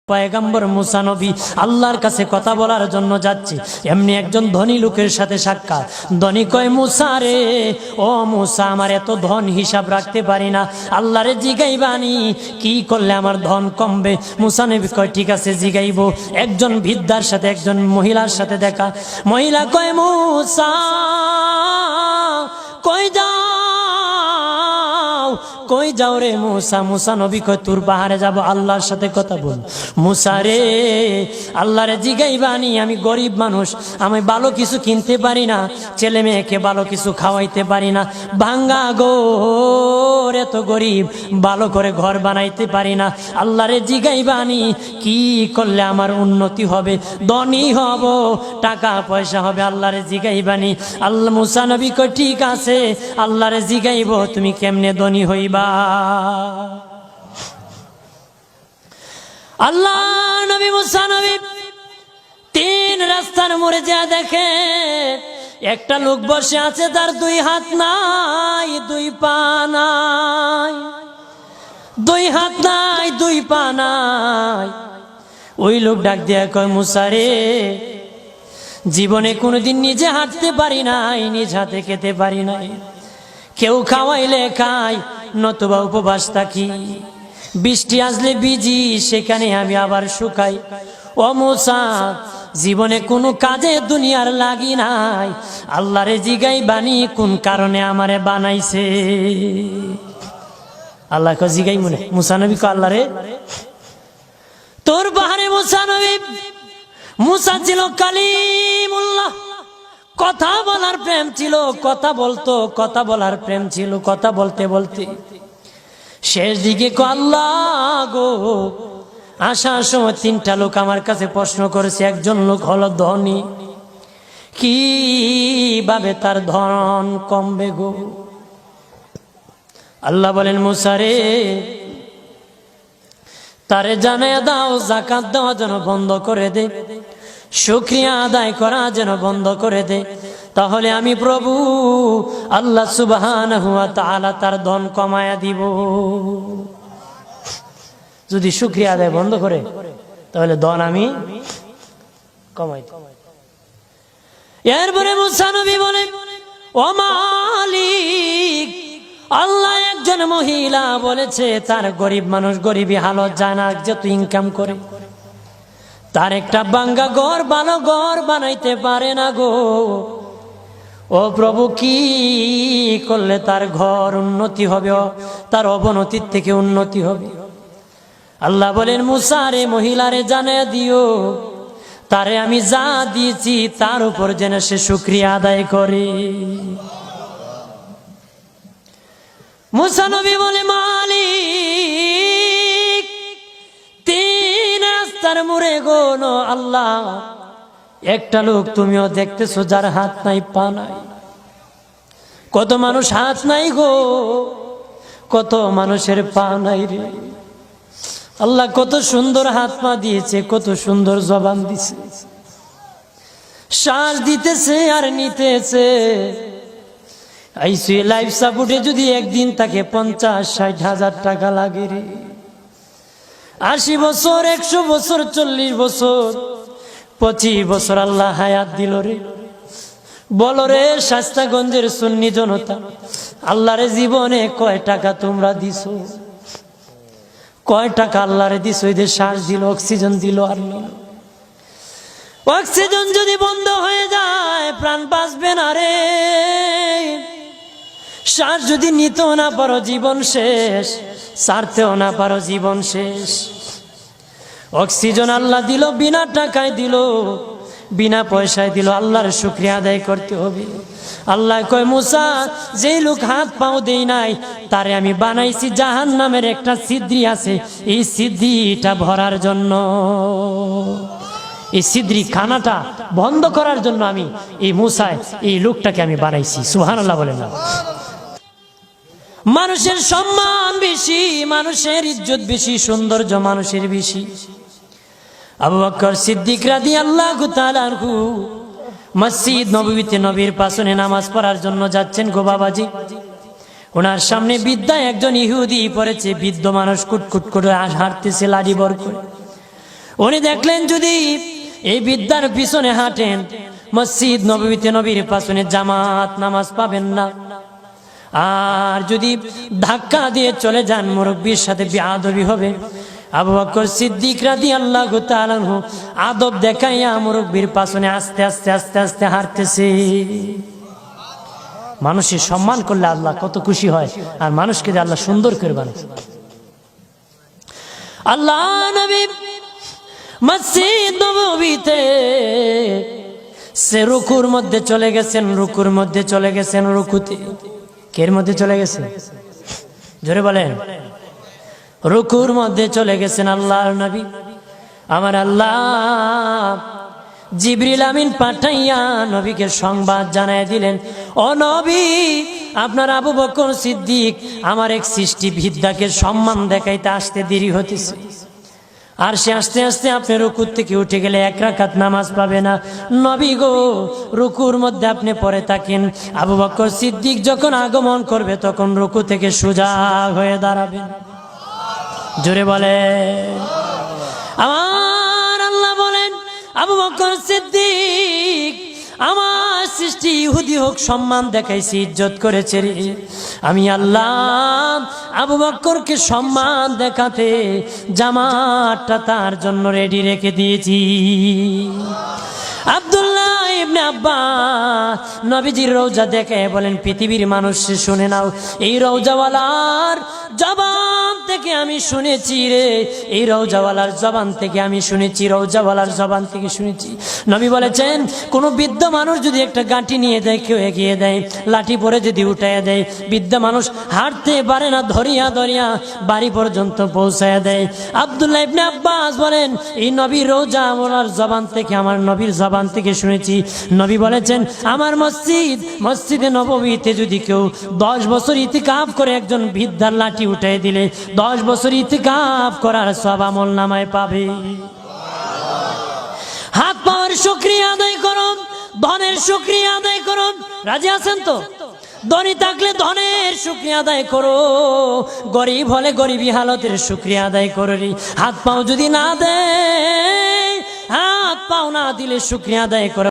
পয়গম্বর মুসা নবী আল্লাহর কাছে কথা বলার জন্য যাচ্ছে, এমনি একজন ধনী লোকের সাথে সাক্ষাৎ। ধনী কয়, মুসা রে, ও মুসা, আমার এত ধন হিসাব রাখতে পারি না, আল্লাহরে জিগাইবানি কি করলে আমার ধন কমবে? মুসা নবী কয়, ঠিক আছে জিগাইব। একজন বৃদ্ধার সাথে একজন মহিলার সাথে দেখা। মহিলা কয়, মুসা কই যাও, কই যাও রে মুসা? মুসা নবী কয়, তোর পাহাড়ে যাব, আল্লাহর সাথে কথা বল। মুসা রে, আল্লাহরে জিগাইবানি, আমি গরিব মানুষ, আমি ভালো কিছু কিনতে পারি না, ছেলে মেয়েকে ভালো কিছু খাওয়াইতে পারি না, ভাঙ্গা ঘর, এত গরিব, ভালো করে ঘর বানাইতে পারি না, আল্লাহরে জিগাইবানি কি করলে আমার উন্নতি হবে, ধনী হব, টাকা পয়সা হবে, আল্লাহরে জিগাইবানি। আল্লাহ মুসা নবী কয়, ঠিক আছে, আল্লাহরে জিগাইব, তুমি কেমনে ধনী হইবা? আল্লাহ নবী মুসা নবী তিন রাস্তার মোড়ে যা দেখে একটা লোক বসে আছে, তার দুই হাত নাই, দুই পা নাই, দুই হাত নাই, দুই পা নাই। ওই লোক ডাক দিয়া কয়, মুসা রে, জীবনে কোনোদিন নিজে হাঁটতে পারি নাই, নিজ হাতে খেতে পারি নাই, কেউ খাওয়াইলে খাই, নতুবা উপবাস থাকি, বৃষ্টি আসলে ভিজি, সেখানে আমি আবার শুকাই। ও মুসা, জীবনে কোনো কাজে দুনিয়ার লাগি নাই, আল্লাহরে জিগাইবানি কোন কারণে আমারে বানাইছে? আল্লাহ কয়, জিগাই মনে। মুসা নবী কয়, আল্লাহরে তোর পাহাড়ে মুসা নবী, মুসা ছিল কালিমুল্লাহ, কথা বলার প্রেম ছিল, কথা বলতো, কথা বলার প্রেম ছিল। কথা বলতে বলতে শেষ দিকে কয়, আল্লাহ গো, আসার সময় তিনটা লোক আমার কাছে প্রশ্ন করেছে, একজন লোক হলো ধনী, কিভাবে তার ধন কমবে গো? আল্লাহ বলেন, মুসা রে, তারে জানায়া দাও, যাকাত দেওয়া যেন বন্ধ করে দে, শুকরিয়া আদায় করা যেন বন্ধ করে দে, তাহলে আমি প্রভু আল্লাহ সুবহানাহু ওয়া তাআলা তার ধন কমায়া দিব। যদি শুকরিয়া আদায় বন্ধ করে, তাহলে ধন আমি কমাই দেব। এরপরে মুসা নবী বলে, ও মালিক, আল্লাহ একজন মহিলা বলেছে তার গরিব মানুষ, গরিবী হালত জানা, যত ইনকাম করে তার একটা ভাঙ্গা ঘর, ভালো ঘর বানাইতে পারে না গো। ও প্রভু, কি করলে তার ঘর উন্নতি হবে, তার অবনতির থেকে উন্নতি হবে? আল্লাহ বলেন, মুসা রে, মহিলারে জানিয়ে দিও, তারে আমি যা দিয়েছি তার উপর যেন সে শুকরিয়া আদায় করে। মুসা নবী বলে, মালিক, তিন রাস্তার মোড়ে গো আল্লাহ, একটা লোক তুমিও দেখতেছো যার হাত নাই, পা নাই। কত মানুষ হাত নাই গো, কত মানুষের পা নাই রে। আল্লাহ কত সুন্দর হাত পা দিয়েছে, কত সুন্দর জবান দিছে, শ্বাস দিতেছে আর নিতেছে। আইসিইউ লাইফ সাপোর্টে যদি একদিন তাকে 50-60 হাজার টাকা লাগে রে। 80 বছর, 100 বছর, 40 বছর, 25 বছর আল্লাহ হায়াত দিল রে। বলো রে শাস্তাগঞ্জের সুন্নি জনতা, আল্লাহরে জীবনে কয় টাকা তোমরা দিছো? কয় টাকা আল্লাহরে দিছো? এদের শ্বাস দিল, অক্সিজেন দিল আর নিল। অক্সিজেন যদি বন্ধ হয়ে যায়, প্রাণ বাঁচবে না রে। শ্বাস যদি নিতেও না পারো, জীবন শেষ, ছাড়তেও না পারো, জীবন শেষ। অক্সিজেন আল্লাহ দিল, বিনা টাকায় দিল, বিনা পয়সায় দিল, আল্লাহর শুকরিয়া আদায় করতে হবে। আল্লাহ কয়, মুসা, যেই লোক হাত পাও দেই নাই, তারে আমি বানাইছি জাহান্নামের একটা ছিদ্রি আছে, এই ছিদ্রিটা ভরার জন্য, এই ছিদ্রি খানাটা বন্ধ করার জন্য আমি এই মুসায় এই লোকটাকে আমি বানাইছি। সুবহানাল্লাহ বলেন না? মানুষের সম্মান বেশি, মানুষের ইজ্জত বেশি, সৌন্দর্য মানুষের বেশি। আবু বকর সিদ্দিক রাদিয়াল্লাহু তাআলা আনহু মসজিদ নববীতে নবীর পাশে নামাজ পড়ার জন্য যাচ্ছেন গো বাবাজি। ওনার সামনে বৃদ্ধা একজন ইহুদি পড়েছে, বৃদ্ধ মানুষ কুটকুট করে হাঁটতেছে লাঠি বর করে। উনি দেখলেন যদি এই বিদ্যার পিছনে হাঁটেন, মসজিদ নববীতে নবীর পিছনে জামাত নামাজ পাবেন না। আর যদি ধাক্কা দিয়ে চলে যান, মুরব্বীর সাথে বেয়াদবি হবে। আবু বকর সিদ্দিক রাদিয়াল্লাহু তাআলা আনহু আদব দেখাইয়া মুরব্বীর পিছনে আস্তে আস্তে আস্তে আস্তে হাঁটতেছে। মানুষের সম্মান করলে আল্লাহ কত খুশি হয়, আর মানুষকে যে আল্লাহ সুন্দর করে বানায়। আল্লাহ নবী মসজিদ নববীতে সে রুকুর মধ্যে চলে গেছেন, রুকুর মধ্যে চলে গেছেন, রুকুতে কের মধ্যে চলে গেছেন, জোরে বলেন, রুকুর মধ্যে চলে গেছেন আল্লাহর নবী। আমার আল্লাহ জিবরিল আমিন পাঠাইয়া নবীকে সংবাদ জানায় দিলেন, ও নবী, আপনার আবু বকর সিদ্দিক আমার এক সৃষ্টি বিদ্যাকে সম্মান দেখাইতে আসতে দেরি হতেছে, আর সে আস্তে আস্তে আপনি রুকুর থেকে উঠে গেলে 1 রাকাত নামাজ পাবে না। নবী গো, রুকুর মধ্যে আপনি পড়ে থাকেন, আবু বকর সিদ্দিক যখন আগমন করবে তখন রুকু থেকে সোজা হয়ে দাঁড়াবেন। জোরে বলে আমার আল্লাহ বলেন, আবু বকর সিদ্দিক আমার সৃষ্টি ইহুদি হোক সম্মান দেখাইছি, ইজ্জত করেছে রে, আমি আল্লাহ আবু বকরকে সম্মান দেখাতে জামাতটা তার জন্য রেডি রেখে দিয়েছি। আব্দুল্লাহ ইবনে আব্বাস নবীজির রওজা দেখে বলেন, পৃথিবীর মানুষ শুনে নাও, এই রওজাওয়ালার জবান থেকে আমি শুনেছি রে, এই রওজাওয়ালার জবান থেকে আমি শুনেছি, রওজাওয়ালার জবান থেকে শুনেছি। নবী বলেছেন, কোন বৃদ্ধ মানুষ যদি একটা গাঁটি নিয়ে দেয়, কেউ এগিয়ে দেয়, লাঠি পরে যদি উঠাইয়া দেয়, বৃদ্ধ মানুষ হাঁটতে পারে না, ধরিয়া ধরিয়া বাড়ি পর্যন্ত পৌঁছায় দেয়। আব্দুল্লাহ ইবনে আব্বাস বলেন, এই নবীর রওজাওয়ালার জবান থেকে, আমার নবীর জবান থেকে শুনেছি। নবী বলেছেন, আমার মসজিদে নববীতে যদি কেউ 10 বছর ইতিকাফ করে একজন বৃদ্ধার লাঠি উঠাই দিলে 10 বছর ইতিকাফ করার সওয়াব আমল নামায় পাবে। হাত পাওয়ার শুকরিয়া আদায় করুন, ধনের শুকরিয়া আদায় করুন। রাজি আছেন তো? ধনী থাকলে ধনের শুকরিয়া আদায় করো, গরিব হলে গরিবী হালতের শুকরিয়া আদায় করো। হাত পাও যদি না দেয়, হাত পাও না দিলে শুকরিয়া আদায় করো।